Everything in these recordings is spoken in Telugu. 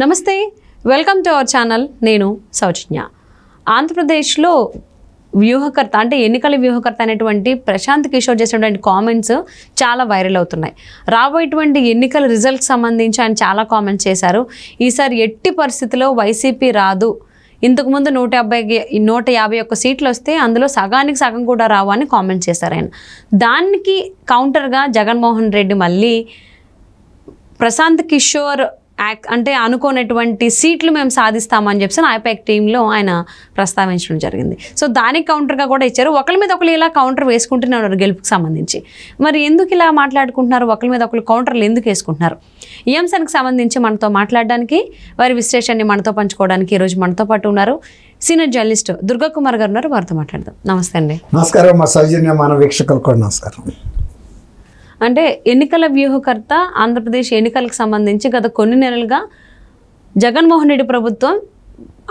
నమస్తే, వెల్కమ్ టు అవర్ ఛానల్. నేను సౌజన్య. ఆంధ్రప్రదేశ్లో వ్యూహకర్త అంటే ఎన్నికల వ్యూహకర్త అనేటువంటి ప్రశాంత్ కిషోర్ చేసినటువంటి కామెంట్స్ చాలా వైరల్ అవుతున్నాయి. రాబోయేటువంటి ఎన్నికల రిజల్ట్కి సంబంధించి ఆయన చాలా కామెంట్స్ చేశారు. ఈసారి ఎట్టి పరిస్థితిలో వైసీపీ రాదు, ఇంతకుముందు 151 సీట్లు వస్తే అందులో సగానికి సగం కూడా రావు అని కామెంట్ చేశారు ఆయన. దానికి కౌంటర్గా జగన్మోహన్ రెడ్డి మళ్ళీ ప్రశాంత్ కిషోర్ అంటే అనుకోనటువంటి సీట్లు మేము సాధిస్తామని చెప్పి ఐపాక్ టీంలో ఆయన ప్రస్తావించడం జరిగింది. సో దానికి కౌంటర్గా కూడా ఇచ్చారు. ఒకరి మీద ఒకరు ఇలా కౌంటర్ వేసుకుంటూనే ఉన్నారు గెలుపుకి సంబంధించి. మరి ఎందుకు ఇలా మాట్లాడుకుంటున్నారు, ఒకరి మీద ఒకరు కౌంటర్లు ఎందుకు వేసుకుంటున్నారు? ఈ అంశానికి సంబంధించి మనతో మాట్లాడడానికి, వారి విశ్లేషణని మనతో పంచుకోవడానికి ఈరోజు మనతో పాటు ఉన్నారు సీనియర్ జర్నలిస్ట్ దుర్గా కుమార్ గారు ఉన్నారు. వారితో మాట్లాడదాం. నమస్తే అండి. నమస్కారం. మా సౌజన్య మన వీక్షకులు కూడా నమస్కారం. అంటే ఎన్నికల వ్యూహకర్త ఆంధ్రప్రదేశ్ ఎన్నికలకు సంబంధించి గత కొన్ని నెలలుగా జగన్మోహన్ రెడ్డి ప్రభుత్వం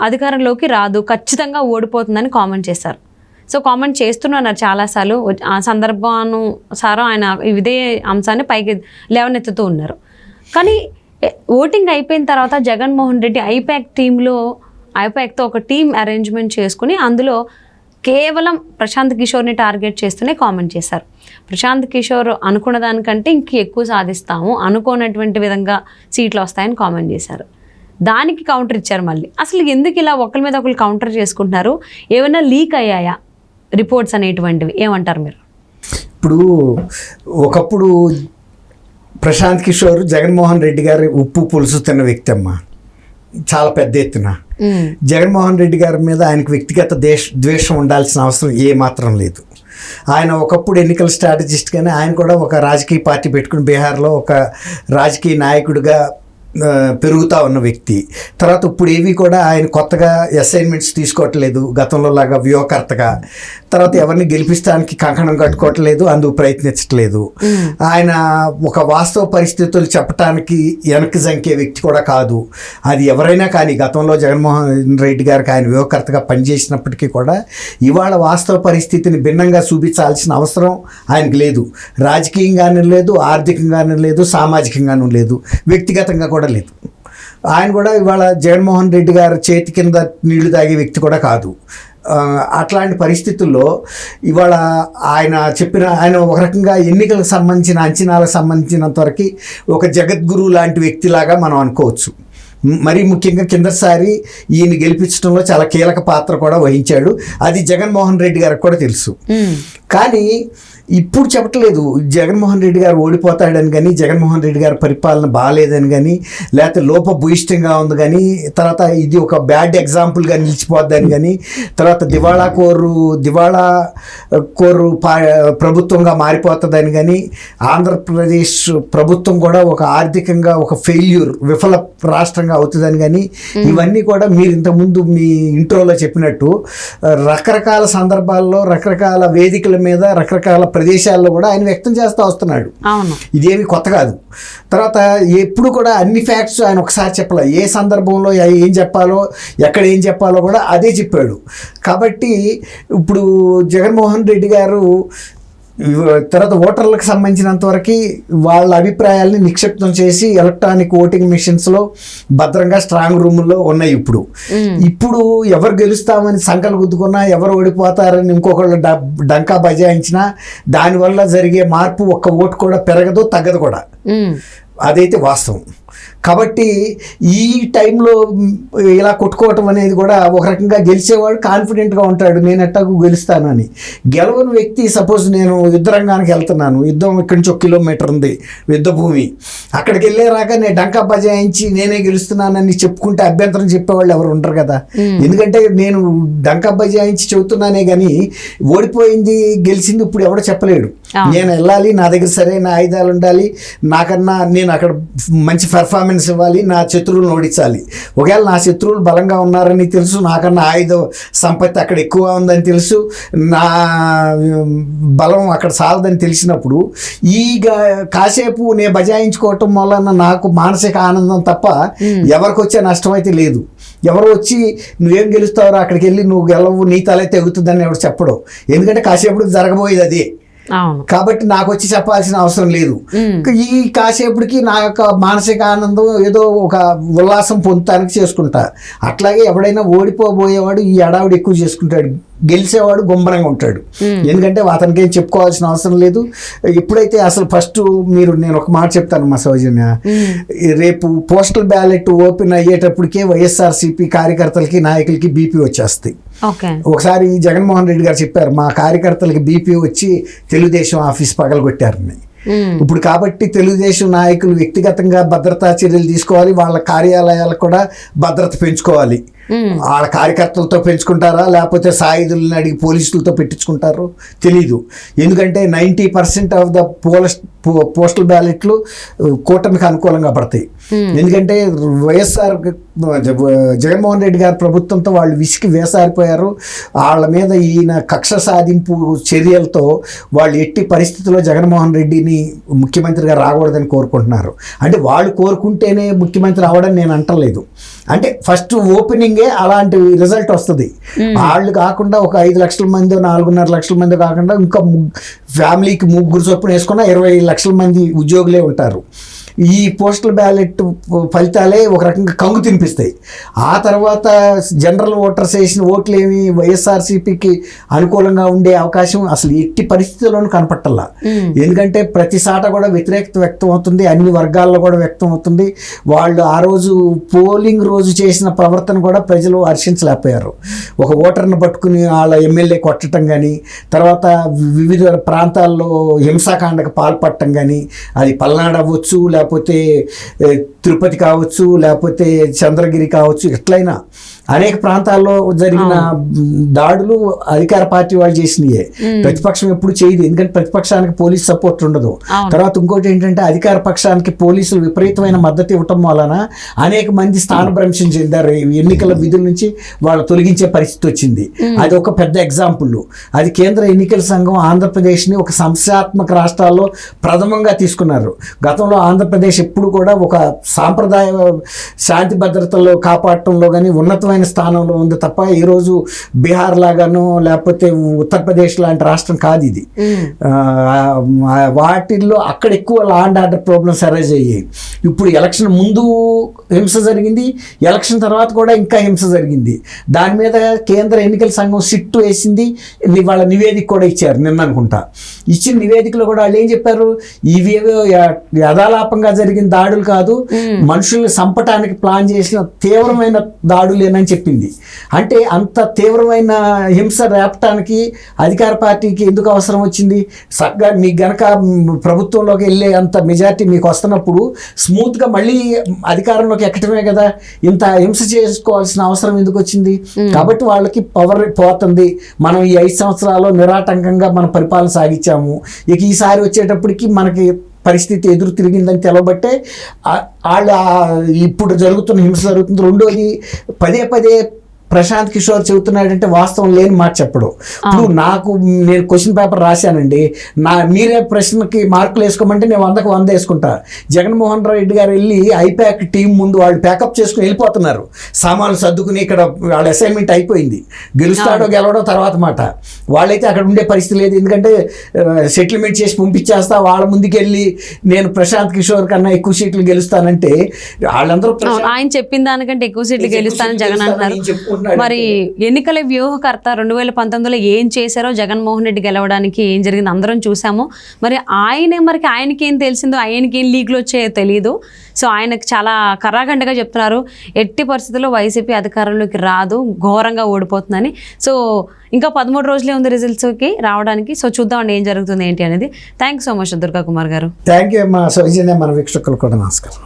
అధికారంలోకి రాదు, ఖచ్చితంగా ఓడిపోతుందని కామెంట్ చేశారు. సో కామెంట్ చేస్తున్నారు చాలాసార్లు. ఆ సందర్భానుసారం ఆయన ఇదే అంశాన్ని పైకి లేవనెత్తుతూ ఉన్నారు. కానీ ఓటింగ్ అయిపోయిన తర్వాత జగన్మోహన్ రెడ్డి ఐపాక్తో ఒక టీం అరేంజ్మెంట్ చేసుకుని అందులో కేవలం ప్రశాంత్ కిషోర్ని టార్గెట్ చేస్తూనే కామెంట్ చేశారు. ప్రశాంత్ కిషోర్ అనుకున్న దానికంటే ఇంక ఎక్కువ సాధిస్తాము, అనుకోనటువంటి విధంగా సీట్లు వస్తాయని కామెంట్ చేశారు. దానికి కౌంటర్ ఇచ్చారు మళ్ళీ. అసలు ఎందుకు ఇలా ఒకరి మీద ఒకరు కౌంటర్ చేసుకుంటున్నారు? ఏమైనా లీక్ అయ్యాయా రిపోర్ట్స్ అనేటువంటివి? ఏమంటారు మీరు? ఇప్పుడు ఒకప్పుడు ప్రశాంత్ కిషోర్ జగన్మోహన్ రెడ్డి గారి ఉప్పు పులుసు తిన్న వ్యక్తి అమ్మా, చాలా పెద్ద ఎత్తున. జగన్మోహన్ రెడ్డి గారి మీద ఆయనకు వ్యక్తిగత ద్వేషం ఉండాల్సిన అవసరం ఏమాత్రం లేదు. ఆయన ఒకప్పుడు ఎన్నికల స్ట్రాటజిస్ట్గానే ఆయన కూడా ఒక రాజకీయ పార్టీ పెట్టుకుని బీహార్లో ఒక రాజకీయ నాయకుడిగా పెరుగుతూ ఉన్న వ్యక్తి. తర్వాత ఇప్పుడు ఏవి కూడా ఆయన కొత్తగా అసైన్మెంట్స్ తీసుకోవట్లేదు, గతంలో లాగా వ్యూహకర్తగా. తర్వాత ఎవరిని గెలిపించడానికి కంకణం కట్టుకోవట్లేదు, అందుకు ప్రయత్నించట్లేదు. ఆయన ఒక వాస్తవ పరిస్థితులు చెప్పడానికి వెనక్కి జంకే వ్యక్తి కూడా కాదు. అది ఎవరైనా కానీ గతంలో జగన్మోహన్ రెడ్డి గారికి ఆయన వ్యూహకర్తగా పనిచేసినప్పటికీ కూడా ఇవాళ వాస్తవ పరిస్థితిని భిన్నంగా చూపించాల్సిన అవసరం ఆయనకు లేదు. రాజకీయంగానూ లేదు, ఆర్థికంగానూ లేదు, సామాజికంగానూ లేదు, వ్యక్తిగతంగా కూడా లేదు. ఆయన కూడా ఇవాళ జగన్మోహన్ రెడ్డి గారి చేతి కింద నీళ్లు తాగే వ్యక్తి కూడా కాదు. అట్లాంటి పరిస్థితుల్లో ఇవాళ ఆయన ఒక రకంగా ఎన్నికలకు సంబంధించిన అంచనాలకు సంబంధించినంత వరకు ఒక జగద్గురువు లాంటి వ్యక్తిలాగా మనం అనుకోవచ్చు. మరీ ముఖ్యంగా కిందసారి ఈయన గెలిపించడంలో చాలా కీలక పాత్ర కూడా వహించాడు. అది జగన్మోహన్ రెడ్డి గారికి కూడా తెలుసు. కానీ ఇప్పుడు చెప్పట్లేదు జగన్మోహన్ రెడ్డి గారు ఓడిపోతాడని కానీ, జగన్మోహన్ రెడ్డి గారి పరిపాలన బాగాలేదని కానీ, లేకపోతే లోపభూయిష్టంగా ఉంది కానీ, తర్వాత ఇది ఒక బ్యాడ్ ఎగ్జాంపుల్గా నిలిచిపోద్దని కానీ, తర్వాత దివాళా కోరు ప్రభుత్వంగా మారిపోతుందని కానీ, ఆంధ్రప్రదేశ్ ప్రభుత్వం కూడా ఒక ఆర్థికంగా ఒక విఫల రాష్ట్రంగా అవుతుందని కానీ, ఇవన్నీ కూడా మీరు ఇంతకుముందు మీ ఇంట్రోలో చెప్పినట్టు రకరకాల సందర్భాల్లో రకరకాల వేదికల మీద రకరకాల ప్రదేశాల్లో కూడా ఆయన వ్యక్తం చేస్తూ వస్తున్నాడు. ఇదేమి కొత్త కాదు. తర్వాత ఎప్పుడు కూడా అన్ని ఫ్యాక్ట్స్ ఆయన ఒకసారి చెప్పాలి. ఏ సందర్భంలో ఏం చెప్పాలో, ఎక్కడ ఏం చెప్పాలో కూడా అదే చెప్పాడు. కాబట్టి ఇప్పుడు జగన్మోహన్ రెడ్డి గారు తర్వాత ఓటర్లకు సంబంధించినంత వరకు వాళ్ళ అభిప్రాయాల్ని నిక్షిప్తం చేసి ఎలక్ట్రానిక్ ఓటింగ్ మిషన్స్లో భద్రంగా స్ట్రాంగ్ రూమ్లో ఉన్నాయి. ఇప్పుడు ఎవరు గెలుస్తామని సంకలు గుద్దుకున్నా, ఎవరు ఓడిపోతారని ఇంకొకళ్ళు డంకా బజాయించినా దానివల్ల జరిగే మార్పు ఒక్క ఓటు కూడా పెరగదు, తగ్గదు కూడా. అదైతే వాస్తవం. కాబట్టి ఈ టైంలో ఇలా కొట్టుకోవటం అనేది కూడా ఒక రకంగా గెలిచేవాడు కాన్ఫిడెంట్గా ఉంటాడు, నేను ఎట్టాకు గెలుస్తాను అని. గెలవని వ్యక్తి సపోజ్ నేను యుద్ధ రంగానికి వెళ్తున్నాను, యుద్ధం ఇక్కడి నుంచి 1 కిలోమీటర్ ఉంది యుద్ధ భూమి, అక్కడికి వెళ్ళే రాక నేను డంకా బజాయించి నేనే గెలుస్తున్నానని చెప్పుకుంటే అభ్యంతరం చెప్పేవాళ్ళు ఎవరు ఉండరు కదా. ఎందుకంటే నేను డంకా బజాయించి చెబుతున్నానే కానీ ఓడిపోయింది గెలిచింది ఇప్పుడు ఎవడో చెప్పలేడు. నేను వెళ్ళాలి, నా దగ్గర సరైన ఆయుధాలు ఉండాలి, నాకన్నా నేను అక్కడ మంచి పెర్ఫార్మెన్స్ ఇవ్వాలి, నా శత్రువులను ఓడించాలి. ఒకవేళ నా శత్రువులు బలంగా ఉన్నారని తెలుసు, నాకన్నా ఆయుధ సంపత్తి అక్కడ ఎక్కువ ఉందని తెలుసు, నా బలం అక్కడ సాలదని తెలిసినప్పుడు కాసేపు నేను బజాయించుకోవటం వలన నాకు మానసిక ఆనందం తప్ప ఎవరికి వచ్చే నష్టం అయితే లేదు. ఎవరు వచ్చి నువ్వేం గెలుస్తావో అక్కడికి వెళ్ళి నువ్వు గెలవు, నీ తలే తెగుతుందని ఎవరు చెప్పడం. ఎందుకంటే కాసేపు జరగబోయేది అదే. అవును. కాబట్టి నాకు వచ్చి చెప్పాల్సిన అవసరం లేదు. ఈ కాసేపటికి నా యొక్క మానసిక ఆనందం ఏదో ఒక ఉల్లాసం పొందటానికి చేసుకుంటా. అట్లాగే ఎవడైనా ఓడిపోబోయేవాడు ఈ అడావిడి ఎక్కువ చేసుకుంటాడు, గెలిచేవాడు గుంభరంగా ఉంటాడు. ఎందుకంటే అతనికి ఏం చెప్పుకోవాల్సిన అవసరం లేదు. ఎప్పుడైతే అసలు ఫస్ట్ నేను ఒక మాట చెప్తాను మా సౌజన్య, రేపు పోస్టల్ బ్యాలెట్ ఓపెన్ అయ్యేటప్పటికే వైఎస్ఆర్సీపీ కార్యకర్తలకి నాయకులకి బీపీ వచ్చేస్తాయి. ఒకసారి జగన్మోహన్ రెడ్డి గారు చెప్పారు, మా కార్యకర్తలకి బీపీ వచ్చి తెలుగుదేశం ఆఫీస్ పగలగొట్టారని. ఇప్పుడు కాబట్టి తెలుగుదేశం నాయకులు వ్యక్తిగతంగా భద్రతా చర్యలు తీసుకోవాలి, వాళ్ళ కార్యాలయాలకు కూడా భద్రత పెంచుకోవాలి. వాళ్ళ కార్యకర్తలతో పెంచుకుంటారా లేకపోతే సాయుధులను అడిగి పోలీసులతో పెట్టించుకుంటారో తెలీదు. ఎందుకంటే 90% ఆఫ్ ద పోస్టల్ బ్యాలెట్లు కూటమికి అనుకూలంగా పడతాయి. ఎందుకంటే వైఎస్ఆర్ జగన్మోహన్ రెడ్డి గారి ప్రభుత్వంతో వాళ్ళు విసికి వేసారిపోయారు. వాళ్ళ మీద ఈయన కక్ష సాధింపు చర్యలతో వాళ్ళు ఎట్టి పరిస్థితుల్లో జగన్మోహన్ రెడ్డిని ముఖ్యమంత్రిగా రాకూడదని కోరుకుంటున్నారు. అంటే వాళ్ళు కోరుకుంటేనే ముఖ్యమంత్రి అవ్వడం నేను అంటలేదు. అంటే ఫస్ట్ ఓపెనింగే అలాంటి రిజల్ట్ వస్తుంది. వాళ్ళు కాకుండా ఒక 5 లక్షల మంది 4.5 లక్షల మంది కాకుండా ఇంకా ఫ్యామిలీకి 3 చొప్పున వేసుకున్న 20 లక్షల మంది ఉద్యోగులే ఉంటారు. ఈ పోస్టల్ బ్యాలెట్ ఫలితాలే ఒక రకంగా కంగు తినిపిస్తాయి. ఆ తర్వాత జనరల్ ఓటర్స్ వేసిన ఓట్లు ఏమి వైఎస్ఆర్సీపీకి అనుకూలంగా ఉండే అవకాశం అసలు ఎట్టి పరిస్థితుల్లోనూ కనపట్టల్లా. ఎందుకంటే ప్రతి సాట కూడా వ్యతిరేకత వ్యక్తం అవుతుంది, అన్ని వర్గాల్లో కూడా వ్యక్తం అవుతుంది. వాళ్ళు ఆ రోజు పోలింగ్ రోజు చేసిన ప్రవర్తన కూడా ప్రజలు హర్షించలేకపోయారు. ఒక ఓటర్ని పట్టుకుని వాళ్ళ ఎమ్మెల్యే కొట్టడం కానీ, తర్వాత వివిధ ప్రాంతాల్లో హింసాకాండకు పాల్పడటం కానీ, అది పల్నాడు అవ్వచ్చు, లేకపోతే తిరుపతి కావచ్చు, లేకపోతే చంద్రగిరి కావచ్చు, ఎట్లయినా అనేక ప్రాంతాల్లో జరిగిన దాడులు అధికార పార్టీ వాళ్ళు చేసినయే. ప్రతిపక్షం ఎప్పుడు చేయదు, ఎందుకంటే ప్రతిపక్షానికి పోలీస్ సపోర్ట్ ఉండదు. తర్వాత ఇంకోటి ఏంటంటే అధికార పక్షానికి పోలీసులు విపరీతమైన మద్దతు ఇవ్వటం వలన అనేక మంది స్థానభ్రంశం చెందారు. ఎన్నికల విధుల నుంచి వాళ్ళు తొలగించే పరిస్థితి వచ్చింది. అది ఒక పెద్ద ఎగ్జాంపుల్. అది కేంద్ర ఎన్నికల సంఘం ఆంధ్రప్రదేశ్ని ఒక సంస్థాత్మక రాష్ట్రాల్లో ప్రథమంగా తీసుకున్నారు. గతంలో ఆంధ్రప్రదేశ్ ఎప్పుడు కూడా ఒక సాంప్రదాయ శాంతి భద్రతల్లో కాపాడటంలో కానీ ఉన్నతమైన స్థానంలో ఉంది తప్ప ఈరోజు బీహార్ లాగానో లేకపోతే ఉత్తరప్రదేశ్ లాంటి రాష్ట్రం కాదు ఇది. వాటిల్లో అక్కడ ఎక్కువ law and order problems arise అయ్యాయి. ఇప్పుడు ఎలక్షన్ ముందు హింస జరిగింది, ఎలక్షన్ తర్వాత కూడా ఇంకా హింస జరిగింది. దాని మీద కేంద్ర ఎన్నికల సంఘం సిట్టు వేసింది. వాళ్ళ నివేదిక కూడా ఇచ్చారు నిన్న అనుకుంటా. ఇచ్చిన నివేదికలో కూడా వాళ్ళు ఏం చెప్పారు, ఇవేవో యథాలాపంగా జరిగిన దాడులు కాదు, మనుషుల్ని చంపటానికి ప్లాన్ చేసిన తీవ్రమైన దాడులేనని చెప్పింది. అంటే అంత తీవ్రమైన హింస రేపటానికి అధికార పార్టీకి ఎందుకు అవసరం వచ్చింది? చక్కగా మీకు గనక ప్రభుత్వంలోకి వెళ్ళే అంత మెజార్టీ మీకు వస్తున్నప్పుడు స్మూత్గా మళ్ళీ అధికారంలోకి ఎక్కటమే కదా, ఇంత హింస చేసుకోవాల్సిన అవసరం ఎందుకు వచ్చింది? కాబట్టి వాళ్ళకి పవర్ పోతుంది. మనం ఈ 5 సంవత్సరాలు నిరాటంకంగా మన పరిపాలన సాగించాము, ఇక ఈసారి వచ్చేటప్పటికి మనకి పరిస్థితి ఎదురు తిరిగిందని తెలవబట్టే వాళ్ళు ఇప్పుడు జరుగుతున్న హింస జరుగుతుంది. రెండోది పదే పదే ప్రశాంత్ కిషోర్ చెబుతున్నాడంటే వాస్తవం లేని మాట చెప్పడు. ఇప్పుడు నేను క్వశ్చన్ పేపర్ రాశానండి, మీరే ప్రశ్నకి మార్కులు వేసుకోమంటే నేను 100కు 100 వేసుకుంటా. జగన్మోహన్ రెడ్డి గారు వెళ్ళి ఐపాక్ టీం ముందు వాళ్ళు ప్యాకప్ చేసుకుని వెళ్ళిపోతున్నారు, సామాన్లు సర్దుకుని. ఇక్కడ వాళ్ళ అసైన్మెంట్ అయిపోయింది, గెలుస్తాడో గెలవడో తర్వాత మాట. వాళ్ళైతే అక్కడ ఉండే పరిస్థితి లేదు, ఎందుకంటే సెటిల్మెంట్ చేసి పంపించేస్తా. వాళ్ళ ముందుకెళ్ళి నేను ప్రశాంత్ కిషోర్ కన్నా ఎక్కువ సీట్లు గెలుస్తానంటే వాళ్ళందరూ ఆయన చెప్పిన దానికంటే ఎక్కువ సీట్లు గెలుస్తానని జగన్ అంటున్నారు. మరి ఎన్నికల వ్యూహకర్త 2019లో ఏం చేశారో, జగన్మోహన్ రెడ్డి గెలవడానికి ఏం జరిగింది అందరం చూసాము. మరి ఆయనకి ఏం తెలిసిందో, ఆయనకి ఏం లీక్లు వచ్చాయో తెలియదు. సో ఆయనకు చాలా కర్రాగంటగా చెప్తున్నారు, ఎట్టి పరిస్థితుల్లో వైసీపీ అధికారంలోకి రాదు, ఘోరంగా ఓడిపోతుందని. సో ఇంకా 13 రోజులే ఉంది రిజల్ట్స్కి రావడానికి. సో చూద్దామండి ఏం జరుగుతుంది ఏంటి అనేది. Thank you so much Durga Kumar గారు. థ్యాంక్ యూ అమ్మా సౌజన్య. మన వీక్షకులు కూడా నమస్కారం.